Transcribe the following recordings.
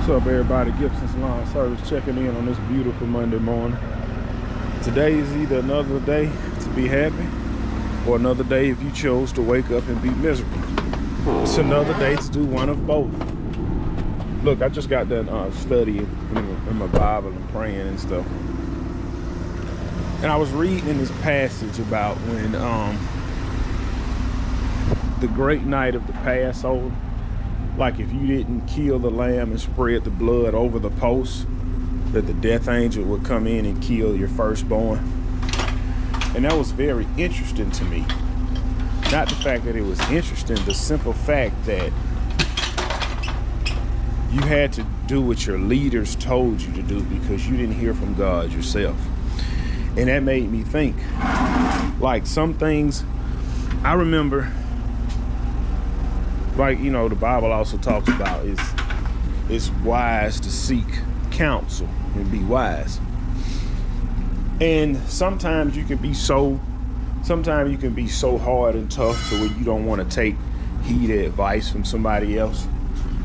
What's up, everybody? Gibson's Lawn Service checking in on this beautiful Monday morning. Today is either another day to be happy or another day if you chose to wake up and be miserable. It's another day to do one of both. Look, I just got done studying in my Bible and praying and stuff. And I was reading this passage about when the great night of the Passover, like if you didn't kill the lamb and spread the blood over the post, that the death angel would come in and kill your firstborn. And that was very interesting to me. Not the fact that it was interesting, the simple fact that you had to do what your leaders told you to do because you didn't hear from God yourself. And that made me think, like some things, I remember, like, you know, the Bible also talks about it's wise to seek counsel and be wise. And sometimes you can be so hard and tough to where you don't want to take heeded advice from somebody else.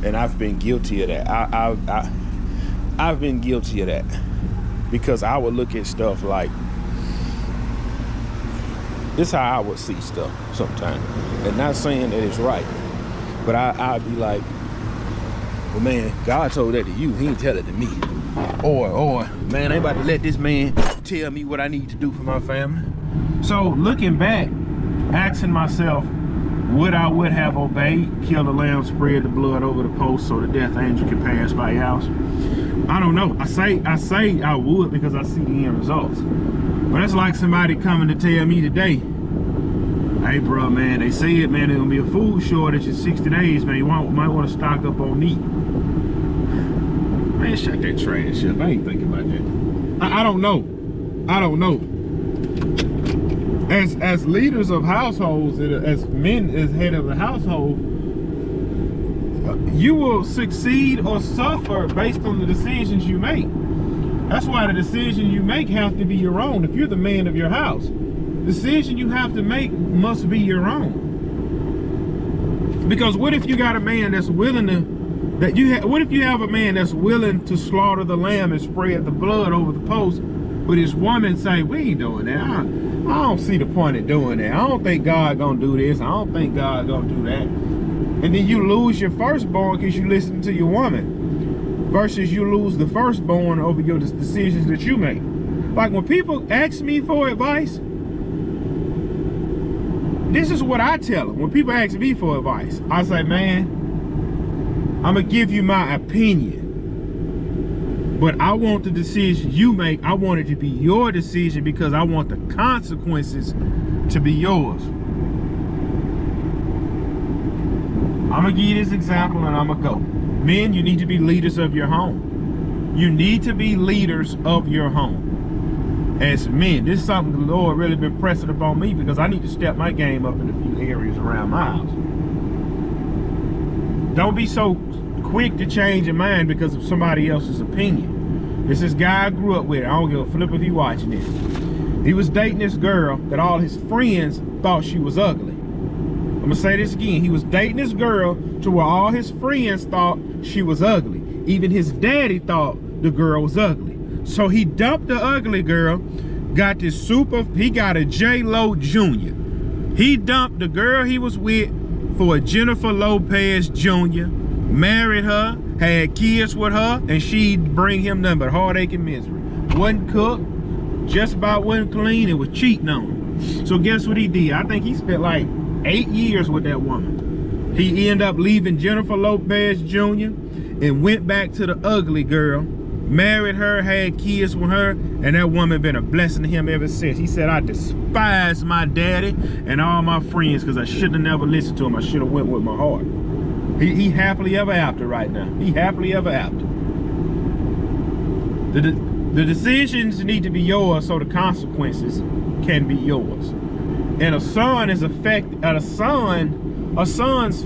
And I've been guilty of that. I've been guilty of that because I would look at stuff like, this is how I would see stuff sometimes. And not saying that it's right, but I'd be like, well, man, God told that to you. He didn't tell it to me. Or, man, I ain't about to let this man tell me what I need to do for my family. So looking back, asking myself, would have obeyed, kill the lamb, spread the blood over the post so the death angel can pass by your house? I don't know. I say I would because I see the end results. But it's like somebody coming to tell me today, hey, bro, man, they said, man, there's gonna be a food shortage in 60 days, man. You might want to stock up on meat. Man, shut that trash up. I ain't thinking about that. I don't know. As leaders of households, as men, as head of the household, you will succeed or suffer based on the decisions you make. That's why the decision you make have to be your own. If you're the man of your house, the decision you have to make must be your own. Because what if you got a man that's willing to, what if you have a man that's willing to slaughter the lamb and spread the blood over the post, but his woman say, we ain't doing that. I don't see the point of doing that. I don't think God gonna do this. I don't think God gonna do that. And then you lose your firstborn because you listen to your woman, versus you lose the firstborn over your decisions that you make. Like when people ask me for advice, this is what I tell them. When people ask me for advice, I say, man, I'm gonna give you my opinion, but I want the decision you make, I want it to be your decision because I want the consequences to be yours. I'm gonna give you this example and I'm gonna go. Men, you need to be leaders of your home. You need to be leaders of your home. As men, this is something the Lord really been pressing upon me because I need to step my game up in a few areas around my house. Don't be so quick to change your mind because of somebody else's opinion. This is guy I grew up with. I don't give a flip if you watching this. He was dating this girl that all his friends thought she was ugly. I'm gonna say this again. He was dating this girl to where all his friends thought she was ugly. Even his daddy thought the girl was ugly. So he dumped the ugly girl, got this he got a J-Lo Jr. He dumped the girl he was with for a Jennifer Lopez Jr., married her, had kids with her, and she'd bring him nothing but heartache and misery. Wasn't cooked, just about wasn't clean, and was cheating on him. So guess what he did? I think he spent like 8 years with that woman. He ended up leaving Jennifer Lopez Jr. and went back to the ugly girl, married her, had kids with her, and that woman been a blessing to him ever since. He said, I despise my daddy and all my friends because I shouldn't have never listened to him. I should have went with my heart. He happily ever after right now. He happily ever after. The decisions need to be yours so the consequences can be yours. And a son's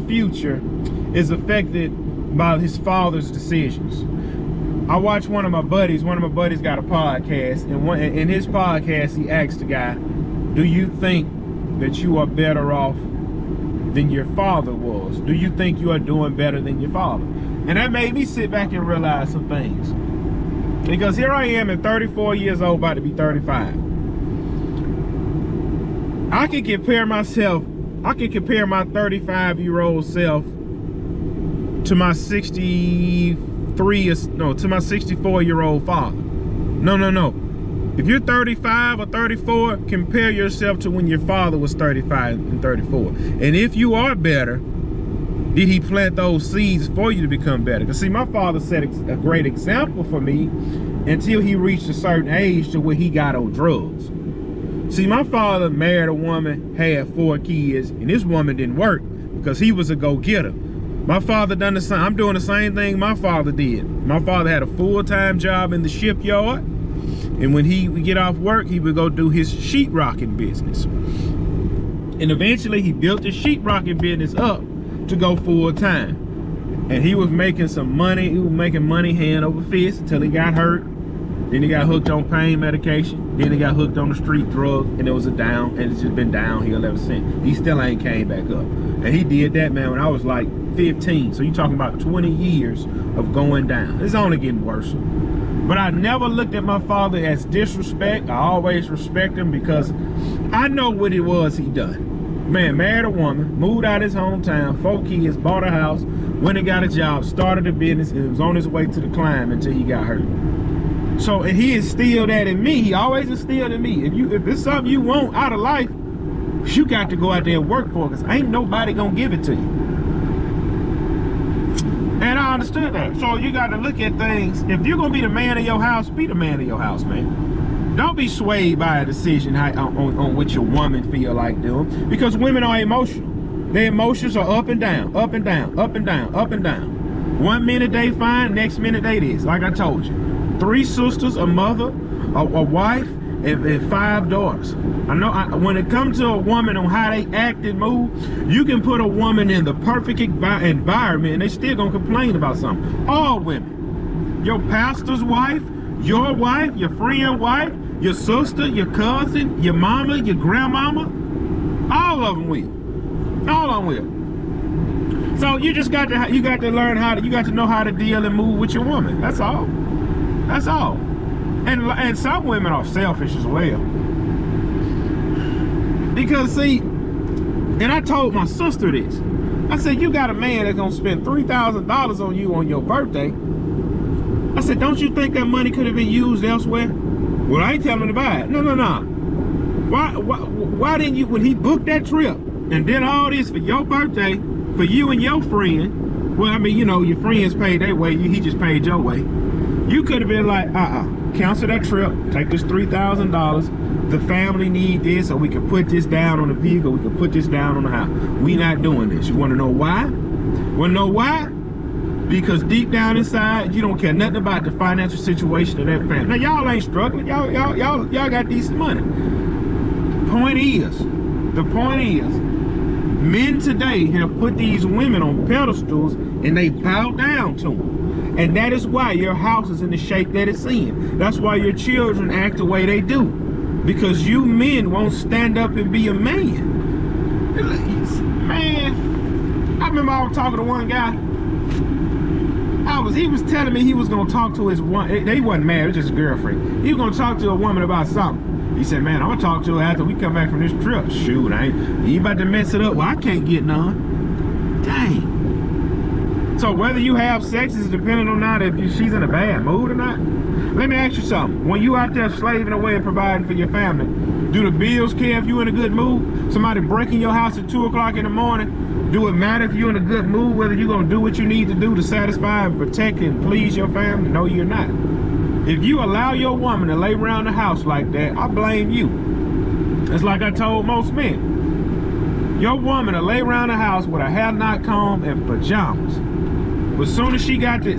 future is affected by his father's decisions. I watched one of my buddies got a podcast, and in his podcast he asked the guy, do you think that you are better off than your father was? Do you think you are doing better than your father? And that made me sit back and realize some things. Because here I am at 34 years old, about to be 35. I can compare my 35-year-old self to my 64-year-old father. No. If you're 35 or 34, compare yourself to when your father was 35 and 34. And if you are better, did he plant those seeds for you to become better? Because see, my father set a great example for me until he reached a certain age to where he got on drugs. See, my father married a woman, had 4 kids, and this woman didn't work because he was a go-getter. My father done the same. I'm doing the same thing my father did. My father had a full-time job in the shipyard. And when he would get off work, he would go do his sheetrocking business. And eventually he built his sheetrocking business up to go full time. And he was making some money. He was making money hand over fist until he got hurt. Then he got hooked on pain medication. Then he got hooked on the street drug. And it was a down, and it's just been downhill ever since. He still ain't came back up. And he did that, man, when I was like 15. So you're talking about 20 years of going down. It's only getting worse. But I never looked at my father as disrespect. I always respect him because I know what it was he done. Man, married a woman, moved out of his hometown, 4 kids, bought a house, went and got a job, started a business, and was on his way to the climb until he got hurt. So, and he instilled that in me. He always instilled in me. If it's something you want out of life, you got to go out there and work for it, because ain't nobody gonna give it to you. And I understood that. So you got to look at things. If you're gonna be the man of your house, be the man of your house, man. Don't be swayed by a decision on what your woman feel like doing, because women are emotional. Their emotions are up and down, up and down, up and down, up and down. One minute they fine, next minute they this. Like I told you, 3 sisters, a mother, a wife, and 5 daughters. I know when it comes to a woman on how they act and move, you can put a woman in the perfect environment and they still gonna complain about something. All women, your pastor's wife, your friend wife, your sister, your cousin, your mama, your grandmama, all of them will. All of them will. So you just got to learn you got to know how to deal and move with your woman. That's all. That's all. And some women are selfish as well. Because see, and I told my sister this. I said, you got a man that's gonna spend $3,000 on you on your birthday. I said, don't you think that money could have been used elsewhere? Well, I ain't telling him to buy it. No. Why didn't you, when he booked that trip and did all this for your birthday, for you and your friend, well, I mean, you know, your friends paid their way, he just paid your way. You could have been like, cancel that trip, take this $3,000. The family need this, or we can put this down on the vehicle, we can put this down on the house. We not doing this. You want to know why? Want to know why? Because deep down inside, you don't care nothing about the financial situation of that family. Now y'all ain't struggling. Y'all got decent money. The point is, men today have put these women on pedestals and they bow down to them. And that is why your house is in the shape that it's in. That's why your children act the way they do. Because you men won't stand up and be a man. Man, I remember I was talking to one guy. He was telling me he was gonna talk to his one. They wasn't married, it was just a girlfriend. He was gonna talk to a woman about something. He said, "Man, I'm gonna talk to her after we come back from this trip." Shoot, you about to mess it up? Well, I can't get none. Dang. So whether you have sex is dependent on not if she's in a bad mood or not. Let me ask you something. When you out there slaving away and providing for your family, do the bills care if you in a good mood? Somebody breaking your house at 2 o'clock in the morning, do it matter if you're in a good mood, whether you're gonna do what you need to do to satisfy and protect and please your family? No, you're not. If you allow your woman to lay around the house like that, I blame you. It's like I told most men. Your woman will lay around the house with a hair not combed and pajamas. But soon as she got to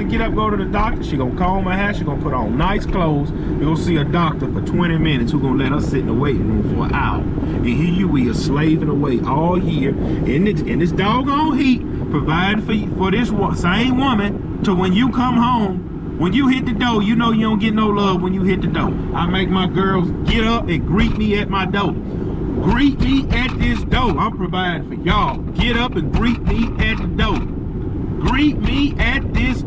get up, go to the doctor, she gonna comb her hair, she gonna put on nice clothes, and go see a doctor for 20 minutes who gonna let her sit in the waiting room for an hour. And here you are slaving away all year in this doggone heat, providing for this same woman, to when you come home, when you hit the door, you know you don't get no love when you hit the door. I make my girls get up and greet me at my door. Greet me at this door. I'm providing for y'all. Get up and greet me at the door. greet me at this